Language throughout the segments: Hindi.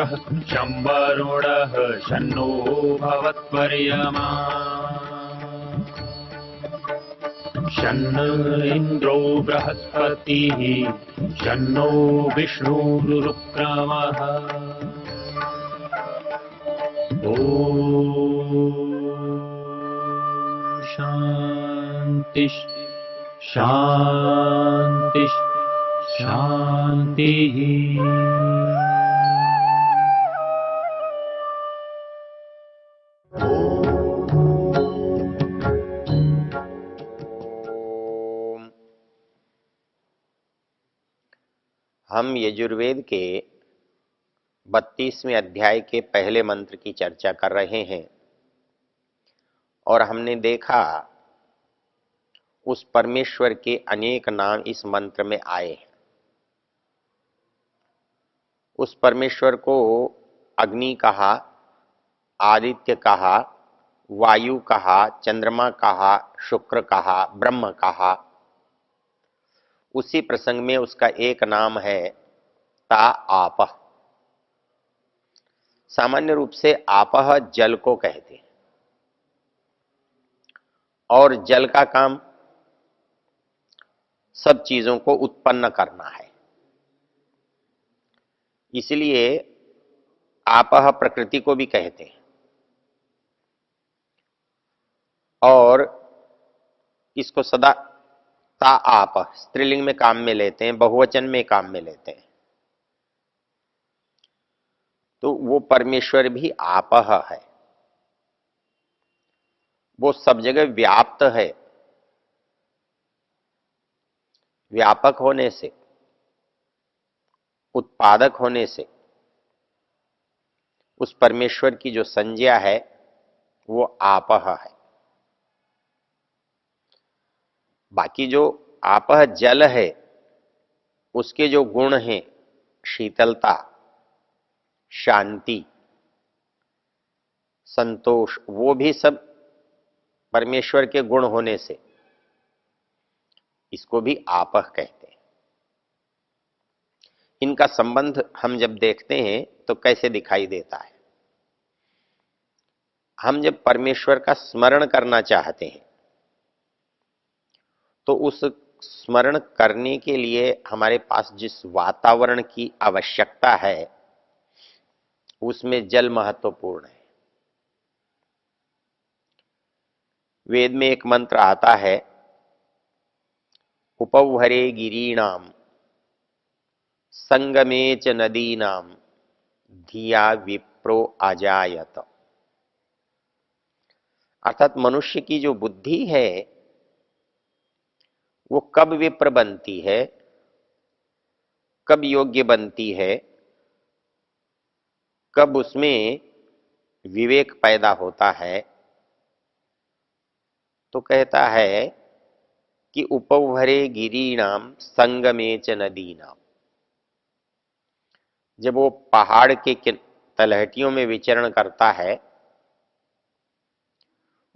मित्रः शं वरुणः शन्नो भवत्वर्यमा शन्न इन्द्रो बृहस्पतिः शन्नो विष्णुरुक्रमः ॐ शान्ति शान्ति शान्तिः। हम यजुर्वेद के 32वें अध्याय के पहले मंत्र की चर्चा कर रहे हैं और हमने देखा उस परमेश्वर के अनेक नाम इस मंत्र में आए हैं। उस परमेश्वर को अग्नि कहा, आदित्य कहा, वायु कहा, चंद्रमा कहा, शुक्र कहा, ब्रह्म कहा। उसी प्रसंग में उसका एक नाम है ता आपः। सामान्य रूप से आपः जल को कहते हैं और जल का काम सब चीजों को उत्पन्न करना है। इसलिए आपः प्रकृति को भी कहते हैं और इसको सदा ता आपः स्त्रीलिंग में काम में लेते हैं, बहुवचन में काम में लेते हैं। तो वो परमेश्वर भी आपः है, वो सब जगह व्याप्त है। व्यापक होने से, उत्पादक होने से उस परमेश्वर की जो संज्ञा है वो आपः है। बाकी जो आपः जल है उसके जो गुण हैं, शीतलता, शांति, संतोष, वो भी सब परमेश्वर के गुण होने से इसको भी आपः कहते हैं। इनका संबंध हम जब देखते हैं तो कैसे दिखाई देता है। हम जब परमेश्वर का स्मरण करना चाहते हैं तो उस स्मरण करने के लिए हमारे पास जिस वातावरण की आवश्यकता है उसमें जल महत्वपूर्ण है। वेद में एक मंत्र आता है, उपवहरे गिरीणाम संगमे च नदीनाम धिया विप्रो अजायत। अर्थात मनुष्य की जो बुद्धि है वो कब विप्र बनती है, कब योग्य बनती है, कब उसमें विवेक पैदा होता है। तो कहता है कि उपवहरे गिरीणाम संगमे च नदीनाम। जब वो पहाड़ के तलहटियों में विचरण करता है,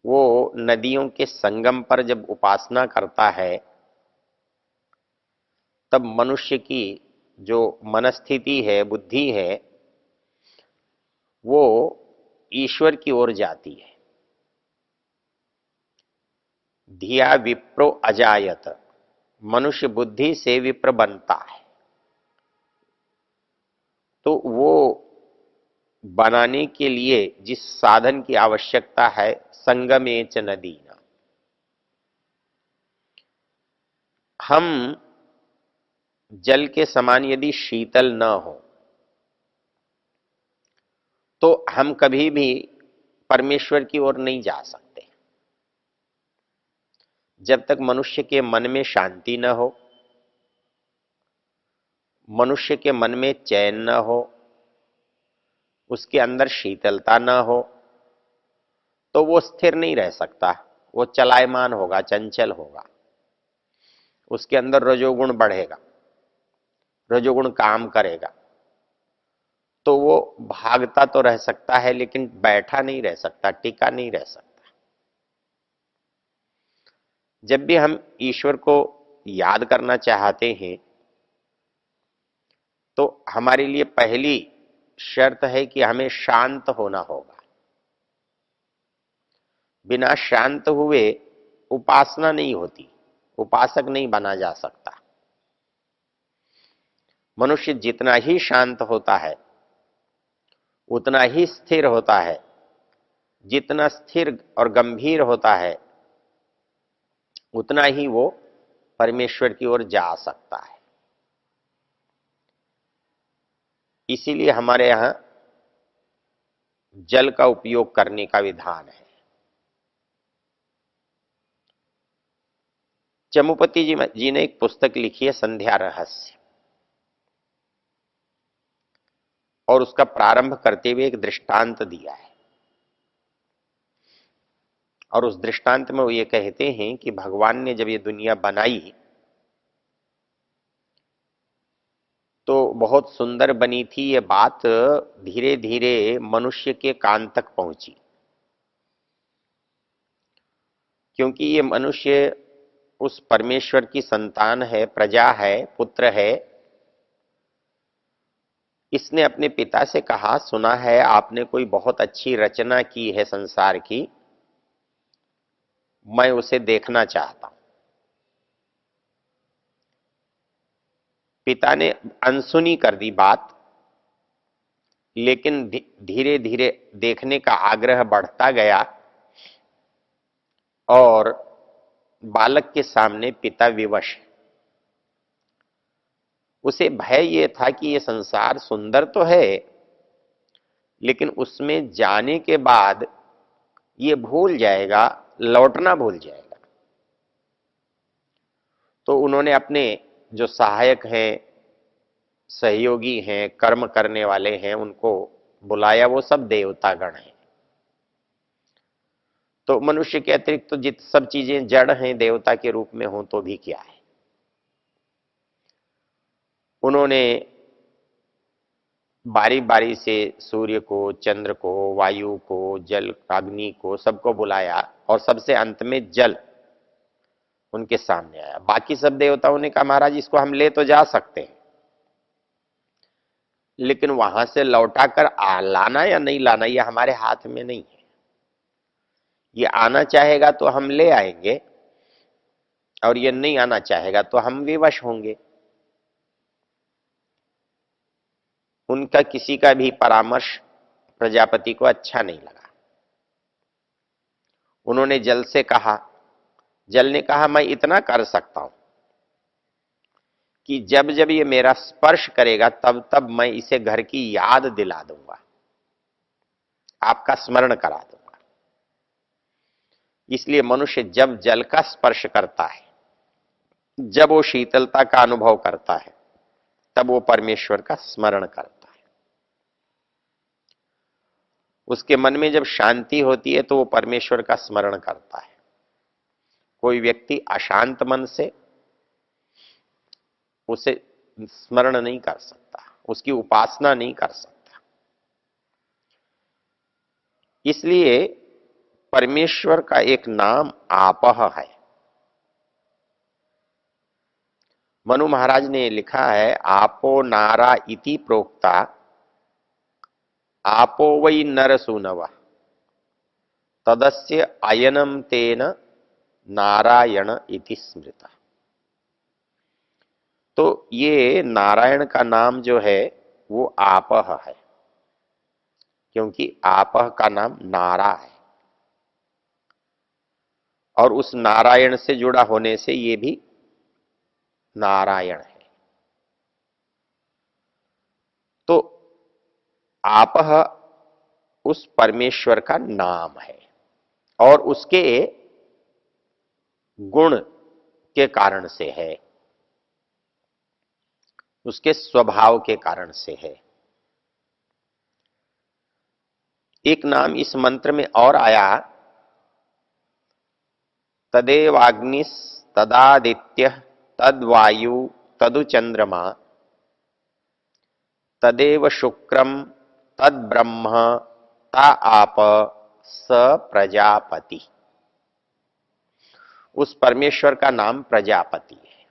वो नदियों के संगम पर जब उपासना करता है, तब मनुष्य की जो मनस्थिति है, बुद्धि है, वो ईश्वर की ओर जाती है। धिया विप्रो अजायत, मनुष्य बुद्धि से विप्र बनता है। तो वो बनाने के लिए जिस साधन की आवश्यकता है, संगमे च नदीना, हम जल के समान यदि शीतल न हो तो हम कभी भी परमेश्वर की ओर नहीं जा सकते। जब तक मनुष्य के मन में शांति न हो, मनुष्य के मन में चैन न हो, उसके अंदर शीतलता न हो, तो वो स्थिर नहीं रह सकता। वो चलायमान होगा, चंचल होगा। उसके अंदर रजोगुण बढ़ेगा, रजोगुण काम करेगा। तो वो भागता तो रह सकता है लेकिन बैठा नहीं रह सकता, टिका नहीं रह सकता। जब भी हम ईश्वर को याद करना चाहते हैं तो हमारे लिए पहली शर्त है कि हमें शांत होना होगा। बिना शांत हुए उपासना नहीं होती, उपासक नहीं बना जा सकता। मनुष्य जितना ही शांत होता है उतना ही स्थिर होता है, जितना स्थिर और गंभीर होता है उतना ही वो परमेश्वर की ओर जा सकता है। इसीलिए हमारे यहां जल का उपयोग करने का विधान है। चमुपति जी ने एक पुस्तक लिखी है संध्या रहस्य, और उसका प्रारंभ करते हुए एक दृष्टांत दिया है। और उस दृष्टांत में वो ये कहते हैं कि भगवान ने जब ये दुनिया बनाई तो बहुत सुंदर बनी थी। ये बात धीरे धीरे मनुष्य के कान तक पहुंची, क्योंकि ये मनुष्य उस परमेश्वर की संतान है, प्रजा है, पुत्र है। इसने अपने पिता से कहा, सुना है आपने कोई बहुत अच्छी रचना की है संसार की, मैं उसे देखना चाहता हूं। पिता ने अनसुनी कर दी बात, लेकिन धीरे धीरे देखने का आग्रह बढ़ता गया और बालक के सामने पिता विवश है। उसे भय ये था कि ये संसार सुंदर तो है, लेकिन उसमें जाने के बाद ये भूल जाएगा, लौटना भूल जाएगा। तो उन्होंने अपने जो सहायक हैं, सहयोगी हैं, कर्म करने वाले हैं, उनको बुलाया। वो सब देवतागण हैं। तो मनुष्य के अतिरिक्त तो जित सब चीजें जड़ हैं, देवता के रूप में हो तो भी क्या है। उन्होंने बारी बारी से सूर्य को, चंद्र को, वायु को, जल, अग्नि को, सबको बुलाया, और सबसे अंत में जल उनके सामने आया। बाकी सब देवताओं ने कहा, महाराज इसको हम ले तो जा सकते हैं, लेकिन वहां से लौटाकर लाना या नहीं लाना ये हमारे हाथ में नहीं है। ये आना चाहेगा तो हम ले आएंगे, और ये नहीं आना चाहेगा तो हम विवश होंगे। उनका किसी का भी परामर्श प्रजापति को अच्छा नहीं लगा। उन्होंने जल से कहा, जल ने कहा, मैं इतना कर सकता हूं कि जब जब ये मेरा स्पर्श करेगा तब तब मैं इसे घर की याद दिला दूंगा, आपका स्मरण करा दूंगा। इसलिए मनुष्य जब जल का स्पर्श करता है, जब वो शीतलता का अनुभव करता है, तब वो परमेश्वर का स्मरण करता है। उसके मन में जब शांति होती है तो वो परमेश्वर का स्मरण करता है। कोई व्यक्ति अशांत मन से उसे स्मरण नहीं कर सकता, उसकी उपासना नहीं कर सकता। इसलिए परमेश्वर का एक नाम आपह है। मनु महाराज ने लिखा है, आपो नारा इति प्रोक्ता, आपो वै नरसूनव, तदस्य अयनम तेन नारायण इति स्मृता। तो ये नारायण का नाम जो है वो आपह है, क्योंकि आपह का नाम नारा है, और उस नारायण से जुड़ा होने से ये भी नारायण है। तो आपह उस परमेश्वर का नाम है, और उसके गुण के कारण से है, उसके स्वभाव के कारण से है। एक नाम इस मंत्र में और आया, तदेवाग्निस तदादित्य तद्वायु तदु चंद्रमा तदेव शुक्रम तद ब्रह्म ता आप स प्रजापति। उस परमेश्वर का नाम प्रजापति है।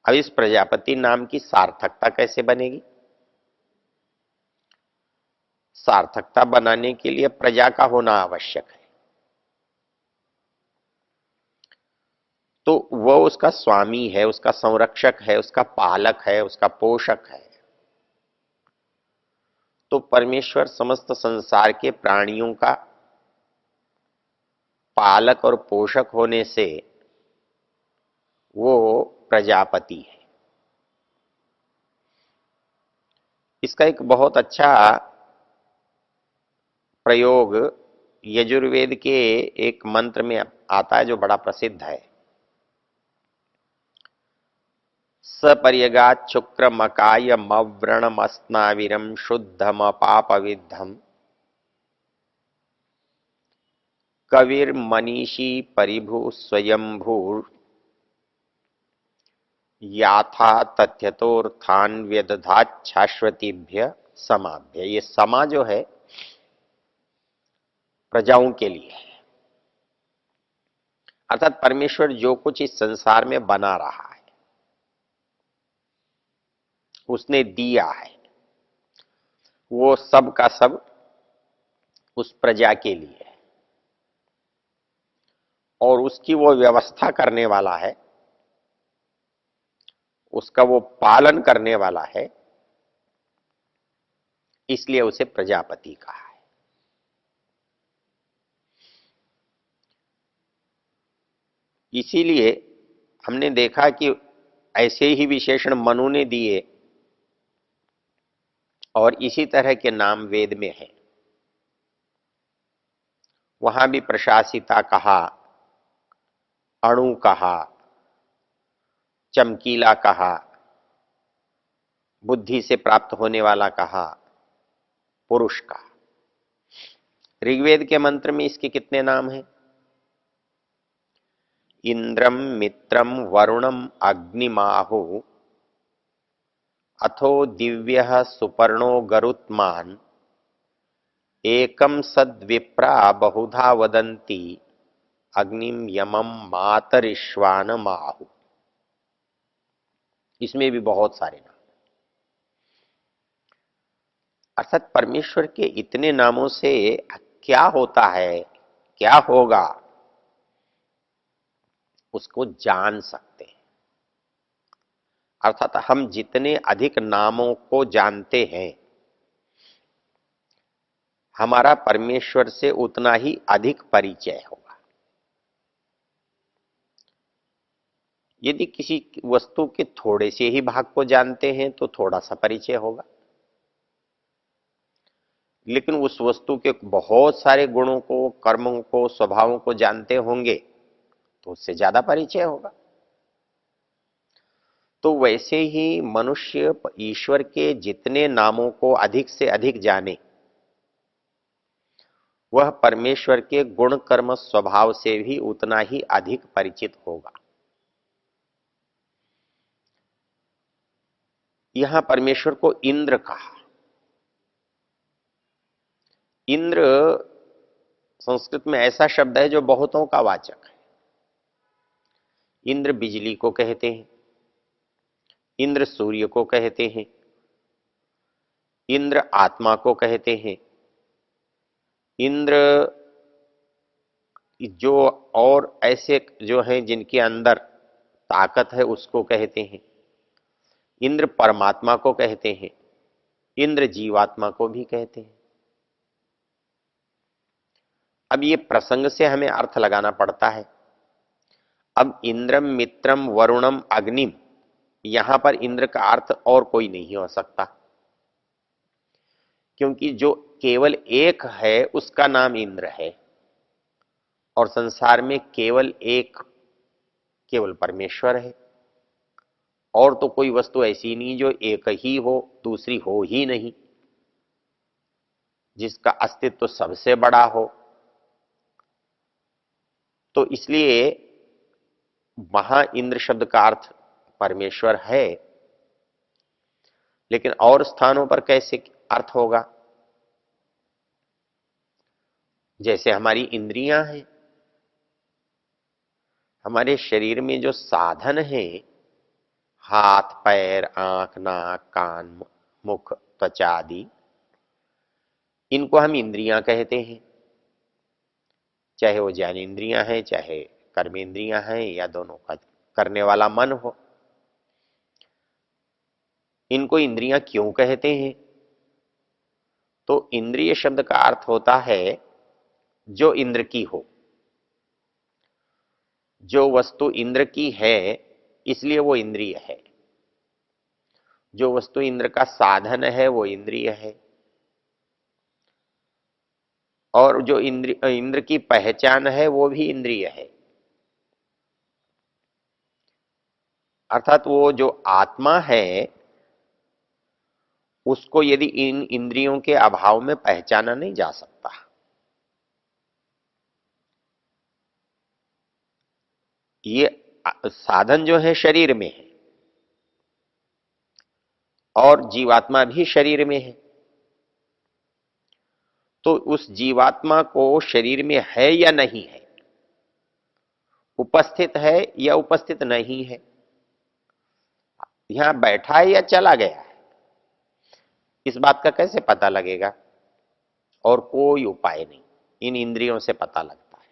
अब इस प्रजापति नाम की सार्थकता कैसे बनेगी? सार्थकता बनाने के लिए प्रजा का होना आवश्यक है। तो वो उसका स्वामी है, उसका संरक्षक है, उसका पालक है, उसका पोषक है। तो परमेश्वर समस्त संसार के प्राणियों का पालक और पोषक होने से वो प्रजापति है। इसका एक बहुत अच्छा प्रयोग यजुर्वेद के एक मंत्र में आता है जो बड़ा प्रसिद्ध है। सपर्यगात शुक्र मकाय मव्रणमस्नाविरम शुद्धम पाप विद्धम कविर मनीषी परिभु स्वयंभू याथा तथ्यतोर्थान व्यदधात शाश्वतीभ्य समाभ्य। ये समा जो है प्रजाओं के लिए है, अर्थात परमेश्वर जो कुछ इस संसार में बना रहा है, उसने दिया है, वो सब का सब उस प्रजा के लिए है और उसकी वो व्यवस्था करने वाला है, उसका वो पालन करने वाला है, इसलिए उसे प्रजापति कहा है। इसीलिए हमने देखा कि ऐसे ही विशेषण मनु ने दिए और इसी तरह के नाम वेद में है। वहां भी प्रशासिता कहा, अणु कहा, चमकीला कहा, बुद्धि से प्राप्त होने वाला कहा, पुरुष कहा। ऋग्वेद के मंत्र में इसके कितने नाम हैं? इंद्रम मित्रम वरुणम अग्निमाहु अथो दिव्य सुपर्णो गरुत्मान एकम सद्विप्रा बहुधा वदंती अग्निम यमम मातरिश्वान माहु। इसमें भी बहुत सारे नाम, अर्थात परमेश्वर के इतने नामों से क्या होता है, क्या होगा, उसको जान सकते हैं। अर्थात हम जितने अधिक नामों को जानते हैं, हमारा परमेश्वर से उतना ही अधिक परिचय होगा। यदि किसी वस्तु के थोड़े से ही भाग को जानते हैं तो थोड़ा सा परिचय होगा, लेकिन उस वस्तु के बहुत सारे गुणों को, कर्मों को, स्वभावों को जानते होंगे तो उससे ज्यादा परिचय होगा। तो वैसे ही मनुष्य ईश्वर के जितने नामों को अधिक से अधिक जाने, वह परमेश्वर के गुण कर्म स्वभाव से भी उतना ही अधिक परिचित होगा। यहां परमेश्वर को इंद्र कहा। इंद्र संस्कृत में ऐसा शब्द है जो बहुतों का वाचक है। इंद्र बिजली को कहते हैं, इंद्र सूर्य को कहते हैं, इंद्र आत्मा को कहते हैं, इंद्र जो और ऐसे जो हैं जिनके अंदर ताकत है उसको कहते हैं, इंद्र परमात्मा को कहते हैं, इंद्र जीवात्मा को भी कहते हैं। अब ये प्रसंग से हमें अर्थ लगाना पड़ता है। अब इंद्रम मित्रम वरुणम अग्निम, यहां पर इंद्र का अर्थ और कोई नहीं हो सकता, क्योंकि जो केवल एक है उसका नाम इंद्र है और संसार में केवल एक, केवल परमेश्वर है। और तो कोई वस्तु ऐसी नहीं जो एक ही हो, दूसरी हो ही नहीं, जिसका अस्तित्व सबसे बड़ा हो। तो इसलिए वहां इंद्र शब्द का अर्थ परमेश्वर है, लेकिन और स्थानों पर कैसे अर्थ होगा? जैसे हमारी इंद्रियां हैं, हमारे शरीर में जो साधन है, हाथ पैर आंख नाक कान मुख त्वचा आदि, इनको हम इंद्रियां कहते हैं, चाहे वो ज्ञानेंद्रियां हैं, चाहे कर्मेंद्रियां हैं, या दोनों का करने वाला मन हो। इनको इंद्रियां क्यों कहते हैं? तो इंद्रिय शब्द का अर्थ होता है जो इंद्र की हो, जो वस्तु इंद्र की है इसलिए वो इंद्रिय है। जो वस्तु इंद्र का साधन है वो इंद्रिय है, और जो इंद्र की पहचान है वो भी इंद्रिय है। अर्थात वो जो आत्मा है उसको यदि इन इंद्रियों के अभाव में पहचाना नहीं जा सकता। ये साधन जो है शरीर में है, और जीवात्मा भी शरीर में है। तो उस जीवात्मा को शरीर में है या नहीं है, उपस्थित है या उपस्थित नहीं है, यहां बैठा है या चला गया है, इस बात का कैसे पता लगेगा? और कोई उपाय नहीं, इन इंद्रियों से पता लगता है।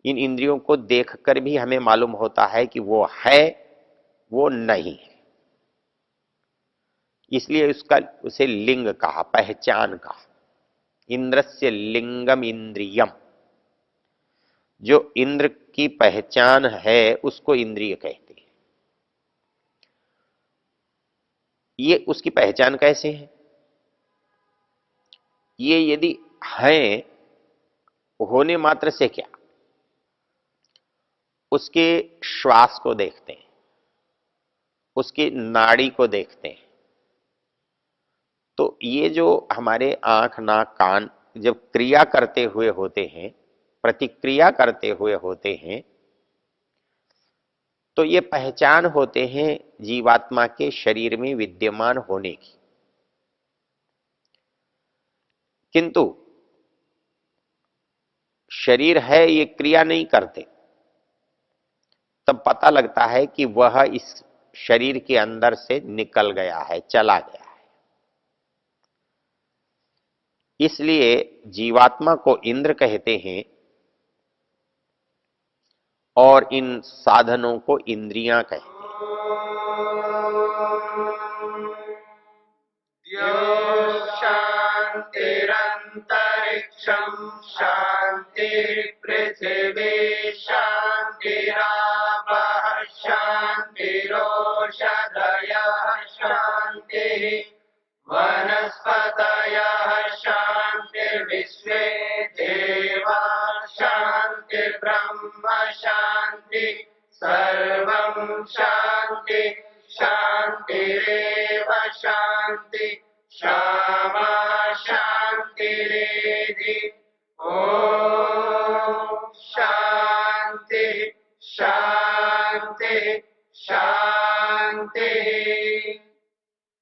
इन इंद्रियों को देखकर भी हमें मालूम होता है कि वो है, वो नहीं है। इसलिए उसका उसे लिंग कहा, पहचान कहा। इंद्रस्य लिंगम इंद्रियम, जो इंद्र की पहचान है उसको इंद्रिय कहते हैं। ये उसकी पहचान कैसे है? ये यदि है, होने मात्र से क्या, उसके श्वास को देखते हैं, उसकी नाड़ी को देखते हैं, तो ये जो हमारे आंख नाक कान जब क्रिया करते हुए होते हैं, प्रतिक्रिया करते हुए होते हैं, तो ये पहचान होते हैं जीवात्मा के शरीर में विद्यमान होने की। किंतु शरीर है ये क्रिया नहीं करते, तब पता लगता है कि वह इस शरीर के अंदर से निकल गया है, चला गया है। इसलिए जीवात्मा को इंद्र कहते हैं और इन साधनों को इंद्रियां कहते हैं। शांतिरंतरिक्षम शांति पृथिवी शांतिरापः शांतिरोषधयः शांति वनस्पतयः शांतिर्विश्वे देवा शांति ब्रह्म शांति सर्वं शांति शांतिरेव शांति क्षमा शांतिरेधि। ओम शांति शांति शांति।